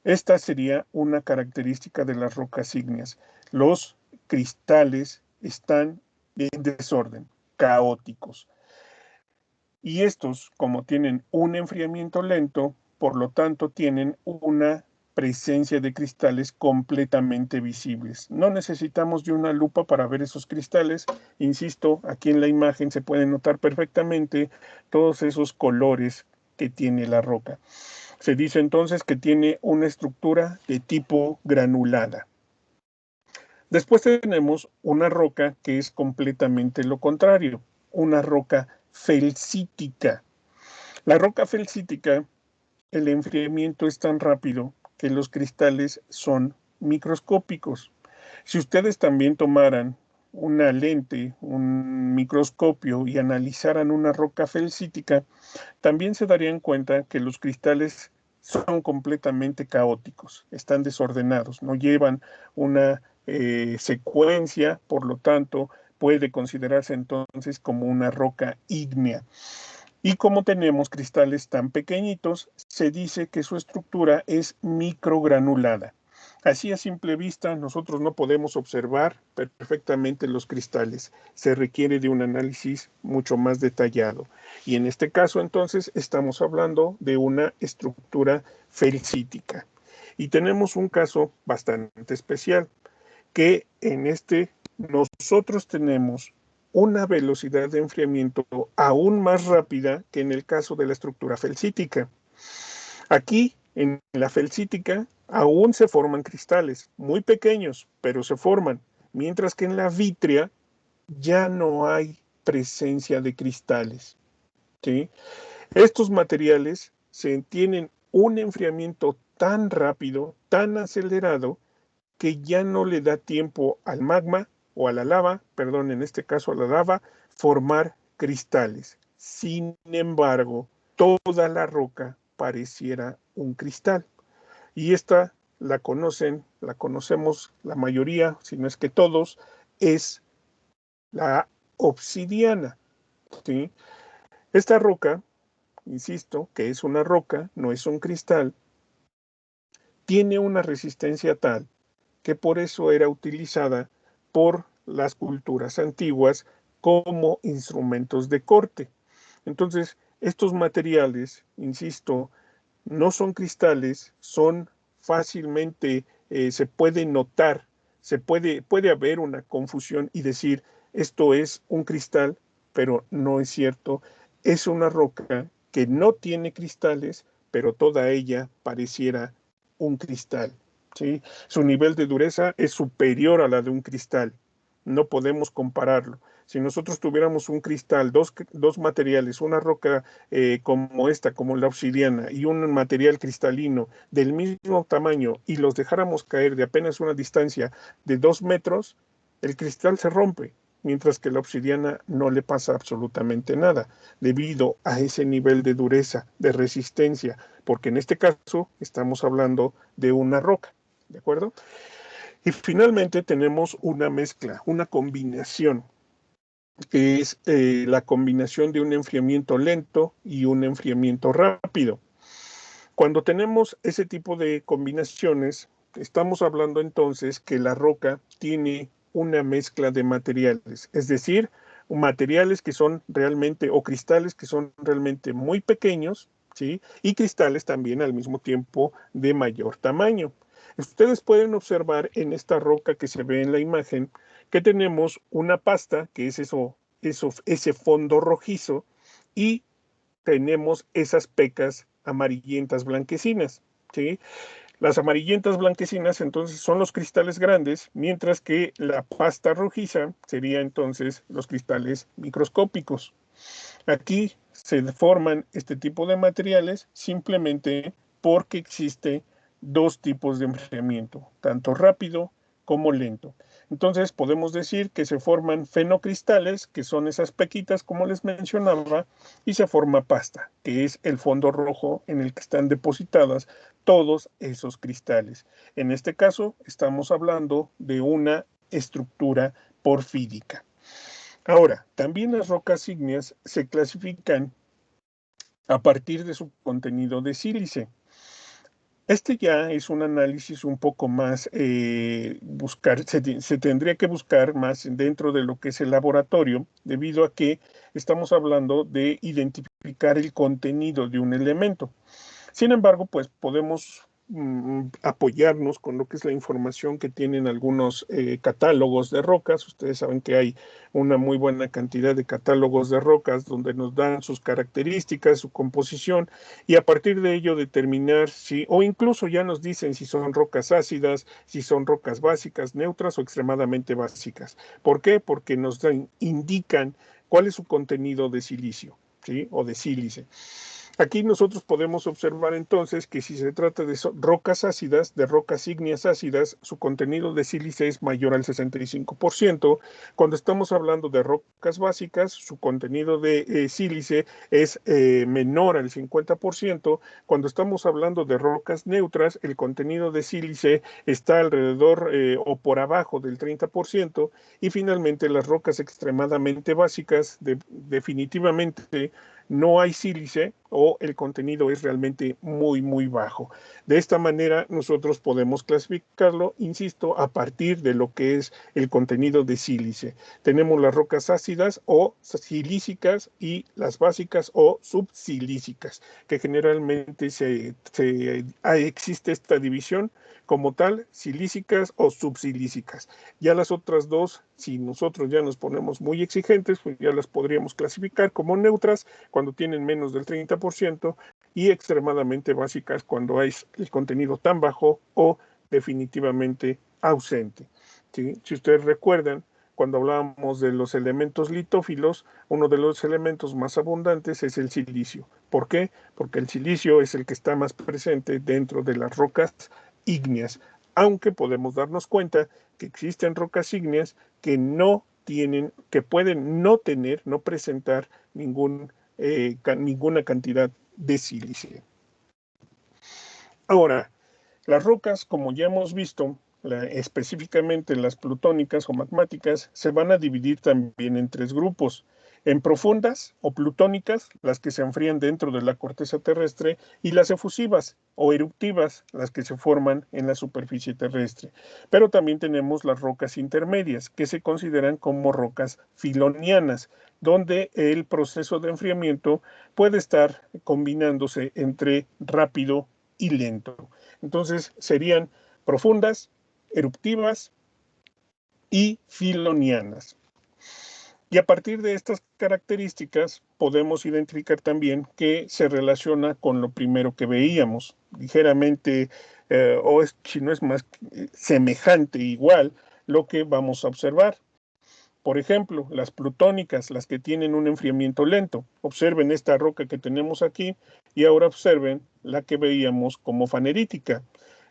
Esta sería una característica de las rocas ígneas. Los cristales están en desorden, caóticos. Y estos, como tienen un enfriamiento lento, por lo tanto tienen una presencia de cristales completamente visibles. No necesitamos de una lupa para ver esos cristales. Insisto, aquí en la imagen se pueden notar perfectamente todos esos colores que tiene la roca. Se dice entonces que tiene una estructura de tipo granulada. Después tenemos una roca que es completamente lo contrario, una roca felsítica. La roca felsítica, el enfriamiento es tan rápido que los cristales son microscópicos. Si ustedes también tomaran una lente, un microscopio y analizaran una roca felsítica, también se darían cuenta que los cristales son completamente caóticos, están desordenados, no llevan una secuencia, por lo tanto, puede considerarse entonces como una roca ígnea. Y como tenemos cristales tan pequeñitos, se dice que su estructura es microgranulada. Así a simple vista nosotros no podemos observar perfectamente los cristales. Se requiere de un análisis mucho más detallado. Y en este caso entonces estamos hablando de una estructura felsítica. Y tenemos un caso bastante especial, que en este nosotros tenemos una velocidad de enfriamiento aún más rápida que en el caso de la estructura felsítica. Aquí, en la felsítica, aún se forman cristales, muy pequeños, pero se forman, mientras que en la vítrea ya no hay presencia de cristales, ¿sí? Estos materiales tienen un enfriamiento tan rápido, tan acelerado, que ya no le da tiempo al magma o a la lava, perdón, en este caso a la lava, formar cristales. Sin embargo, toda la roca pareciera un cristal. Y esta la conocemos la mayoría, si no es que todos, es la obsidiana, ¿sí? Esta roca, insisto, que es una roca, no es un cristal, tiene una resistencia tal que por eso era utilizada por las culturas antiguas como instrumentos de corte. Entonces, estos materiales, insisto, no son cristales, son fácilmente, se puede notar, puede haber una confusión y decir, esto es un cristal, pero no es cierto. Es una roca que no tiene cristales, pero toda ella pareciera un cristal, ¿sí? Su nivel de dureza es superior a la de un cristal. No podemos compararlo. Si nosotros tuviéramos un cristal, dos materiales, una roca como esta, como la obsidiana, y un material cristalino del mismo tamaño, y los dejáramos caer de apenas una distancia de 2 metros, el cristal se rompe, mientras que la obsidiana no le pasa absolutamente nada, debido a ese nivel de dureza, de resistencia, porque en este caso estamos hablando de una roca, ¿de acuerdo? Y finalmente tenemos una mezcla, una combinación, que es la combinación de un enfriamiento lento y un enfriamiento rápido. Cuando tenemos ese tipo de combinaciones, estamos hablando entonces que la roca tiene una mezcla de materiales, es decir, materiales que son realmente, o cristales que son realmente muy pequeños, ¿sí? Y cristales también al mismo tiempo de mayor tamaño. Ustedes pueden observar en esta roca que se ve en la imagen que tenemos una pasta, que es ese fondo rojizo, y tenemos esas pecas amarillentas blanquecinas, ¿sí? Las amarillentas blanquecinas entonces son los cristales grandes, mientras que la pasta rojiza sería entonces los cristales microscópicos. Aquí se forman este tipo de materiales simplemente porque existe dos tipos de enfriamiento, tanto rápido como lento. Entonces podemos decir que se forman fenocristales, que son esas pequitas como les mencionaba, y se forma pasta, que es el fondo rojo en el que están depositadas todos esos cristales. En este caso estamos hablando de una estructura porfírica. Ahora, también las rocas ígneas se clasifican a partir de su contenido de sílice. Este ya es un análisis un poco más, se tendría que buscar más dentro de lo que es el laboratorio, debido a que estamos hablando de identificar el contenido de un elemento. Sin embargo, pues podemos apoyarnos con lo que es la información que tienen algunos catálogos de rocas. Ustedes saben que hay una muy buena cantidad de catálogos de rocas donde nos dan sus características, su composición, y a partir de ello determinar si, o incluso ya nos dicen si son rocas ácidas, si son rocas básicas, neutras o extremadamente básicas. ¿Por qué? Porque nos indican cuál es su contenido de silicio, ¿sí? O de sílice. Aquí nosotros podemos observar entonces que si se trata de rocas ácidas, de rocas ígneas ácidas, su contenido de sílice es mayor al 65%. Cuando estamos hablando de rocas básicas, su contenido de sílice es menor al 50%. Cuando estamos hablando de rocas neutras, el contenido de sílice está alrededor o por abajo del 30%. Y finalmente las rocas extremadamente básicas, definitivamente no hay sílice o el contenido es realmente muy, muy bajo. De esta manera nosotros podemos clasificarlo, insisto, a partir de lo que es el contenido de sílice. Tenemos las rocas ácidas o silícicas y las básicas o subsilícicas, que generalmente existe esta división como tal, silícicas o subsilícicas. Ya las otras dos, si nosotros ya nos ponemos muy exigentes, pues ya las podríamos clasificar como neutras cuando tienen menos del 30% y extremadamente básicas cuando hay el contenido tan bajo o definitivamente ausente. ¿Sí? Si ustedes recuerdan, cuando hablábamos de los elementos litófilos, uno de los elementos más abundantes es el silicio. ¿Por qué? Porque el silicio es el que está más presente dentro de las rocas ígneas, aunque podemos darnos cuenta que existen rocas ígneas que no tienen, que pueden no tener, no presentar ninguna cantidad de sílice. Ahora, las rocas, como ya hemos visto, específicamente las plutónicas o magmáticas, se van a dividir también en tres grupos. En profundas o plutónicas, las que se enfrían dentro de la corteza terrestre, y las efusivas o eruptivas, las que se forman en la superficie terrestre. Pero también tenemos las rocas intermedias, que se consideran como rocas filonianas, donde el proceso de enfriamiento puede estar combinándose entre rápido y lento. Entonces serían profundas, eruptivas y filonianas. Y a partir de estas características podemos identificar también que se relaciona con lo primero que veíamos, ligeramente, si no es más semejante, igual, lo que vamos a observar. Por ejemplo, las plutónicas, las que tienen un enfriamiento lento. Observen esta roca que tenemos aquí y ahora observen la que veíamos como fanerítica.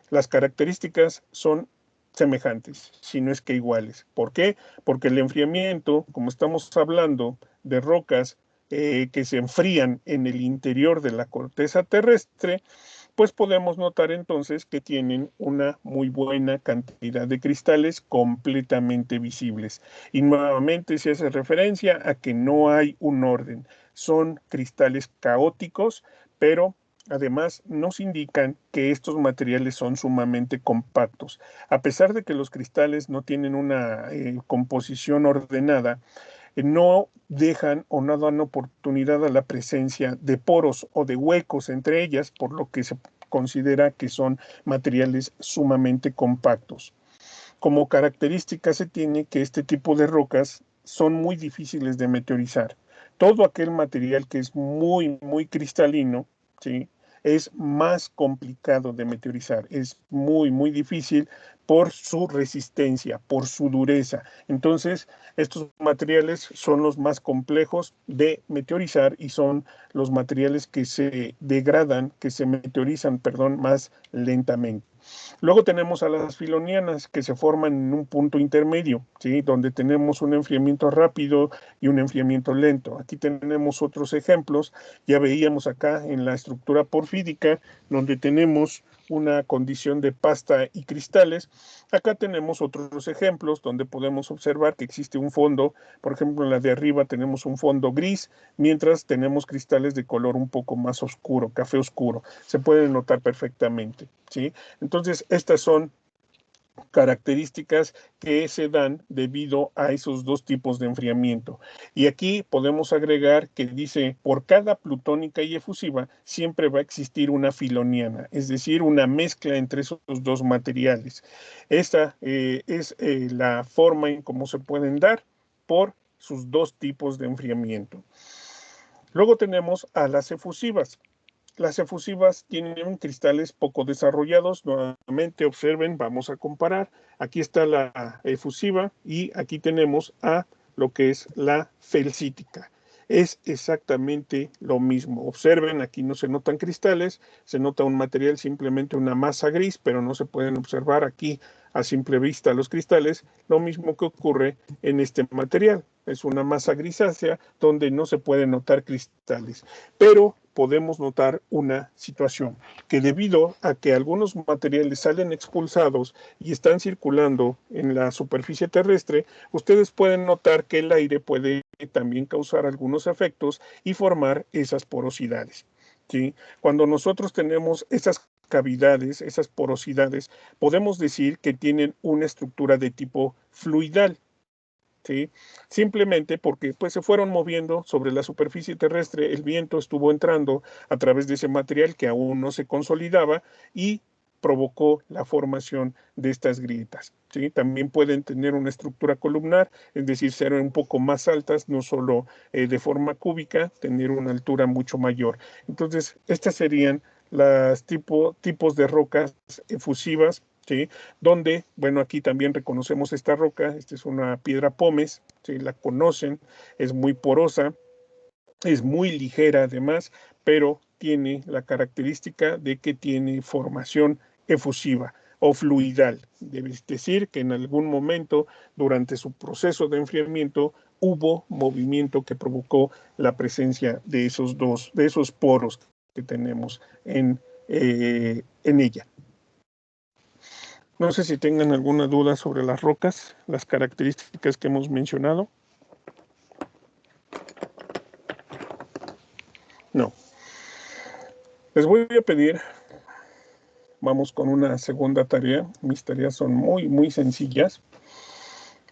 Las características son semejantes, si no es que iguales. ¿Por qué? Porque el enfriamiento, como estamos hablando de rocas que se enfrían en el interior de la corteza terrestre, pues podemos notar entonces que tienen una muy buena cantidad de cristales completamente visibles. Y nuevamente se hace referencia a que no hay un orden. Son cristales caóticos, pero además nos indican que estos materiales son sumamente compactos. A pesar de que los cristales no tienen una composición ordenada, no dejan o no dan oportunidad a la presencia de poros o de huecos entre ellas, por lo que se considera que son materiales sumamente compactos. Como característica se tiene que este tipo de rocas son muy difíciles de meteorizar. Todo aquel material que es muy, muy cristalino, ¿sí?, es más complicado de meteorizar, es muy, muy difícil por su resistencia, por su dureza. Entonces, estos materiales son los más complejos de meteorizar y son los materiales que se degradan, que se meteorizan, perdón, más lentamente. Luego tenemos a las filonianas que se forman en un punto intermedio, ¿sí?, donde tenemos un enfriamiento rápido y un enfriamiento lento. Aquí tenemos otros ejemplos. Ya veíamos acá en la estructura porfídica, donde tenemos una condición de pasta y cristales. Acá tenemos otros ejemplos donde podemos observar que existe un fondo. Por ejemplo, en la de arriba tenemos un fondo gris, mientras tenemos cristales de color un poco más oscuro, café oscuro. Se pueden notar perfectamente, ¿sí? Entonces, estas son características que se dan debido a esos dos tipos de enfriamiento. Y aquí podemos agregar que dice, por cada plutónica y efusiva siempre va a existir una filoniana, es decir, una mezcla entre esos dos materiales. Esta es la forma en cómo se pueden dar por sus dos tipos de enfriamiento. Luego tenemos a las efusivas. Las efusivas tienen cristales poco desarrollados. Nuevamente observen, vamos a comparar. Aquí está la efusiva y aquí tenemos a lo que es la felsítica. es exactamente lo mismo. Observen, aquí no se notan cristales, se nota un material, simplemente una masa gris, pero no se pueden observar aquí a simple vista los cristales, lo mismo que ocurre en este material. Es una masa grisácea donde no se pueden notar cristales, pero podemos notar una situación, que debido a que algunos materiales salen expulsados y están circulando en la superficie terrestre, ustedes pueden notar que el aire puede también causar algunos efectos y formar esas porosidades, ¿sí? Cuando nosotros tenemos esas cavidades, esas porosidades, podemos decir que tienen una estructura de tipo fluidal, ¿sí? Simplemente porque pues, se fueron moviendo sobre la superficie terrestre, el viento estuvo entrando a través de ese material que aún no se consolidaba y provocó la formación de estas grietas, ¿sí? También pueden tener una estructura columnar, es decir, ser un poco más altas, no solo de forma cúbica, tener una altura mucho mayor. Entonces, estas serían las tipos de rocas efusivas, ¿sí? Donde, bueno, aquí también reconocemos esta roca, esta es una piedra pómez, ¿sí? La conocen, es muy porosa, es muy ligera además, pero tiene la característica de que tiene formación efusiva o fluidal. Debe decir que en algún momento durante su proceso de enfriamiento hubo movimiento que provocó la presencia de esos poros que tenemos en ella. No sé si tengan alguna duda sobre las rocas, las características que hemos mencionado. No. Les voy a pedir, vamos con una segunda tarea. Mis tareas son muy, muy sencillas,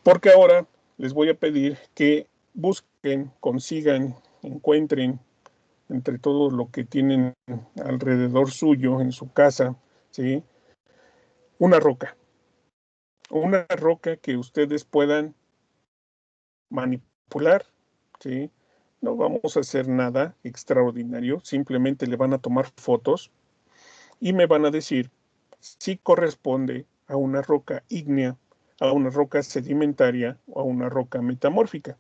porque ahora les voy a pedir que busquen, consigan, encuentren entre todo lo que tienen alrededor suyo en su casa, ¿sí? Una roca que ustedes puedan manipular, ¿sí? No vamos a hacer nada extraordinario, simplemente le van a tomar fotos y me van a decir si corresponde a una roca ígnea, a una roca sedimentaria o a una roca metamórfica.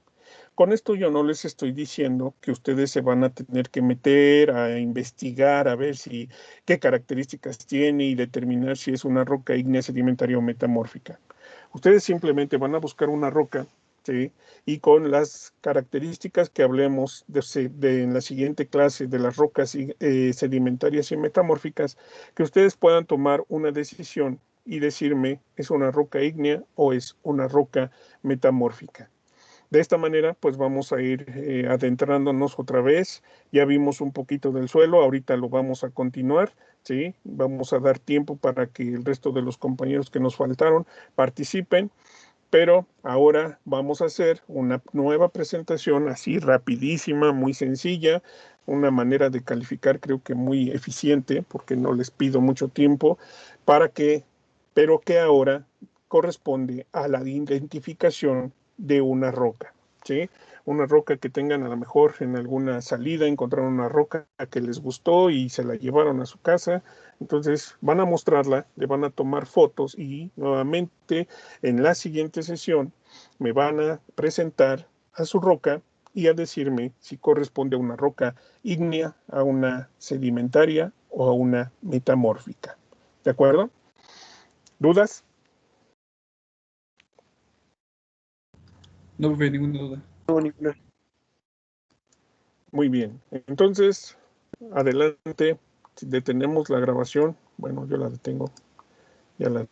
Con esto yo no les estoy diciendo que ustedes se van a tener que meter a investigar, a ver si qué características tiene y determinar si es una roca ígnea, sedimentaria o metamórfica. Ustedes simplemente van a buscar una roca, ¿sí? Y con las características que hablemos en la siguiente clase de las rocas sedimentarias y metamórficas, que ustedes puedan tomar una decisión y decirme, ¿es una roca ígnea o es una roca metamórfica? De esta manera, pues vamos a ir adentrándonos otra vez. Ya vimos un poquito del suelo, ahorita lo vamos a continuar, ¿sí? Vamos a dar tiempo para que el resto de los compañeros que nos faltaron participen, pero ahora vamos a hacer una nueva presentación así rapidísima, muy sencilla, una manera de calificar creo que muy eficiente, porque no les pido mucho tiempo, pero que ahora corresponde a la identificación de una roca, ¿sí? Una roca que tengan a lo mejor en alguna salida, encontraron una roca que les gustó y se la llevaron a su casa. Entonces van a mostrarla, le van a tomar fotos y nuevamente en la siguiente sesión me van a presentar a su roca y a decirme si corresponde a una roca ígnea, a una sedimentaria o a una metamórfica. ¿De acuerdo? ¿Dudas? No, profe, ninguna duda. No, ninguna. Muy bien. Entonces, adelante. Si detenemos la grabación, bueno, yo la detengo. Ya la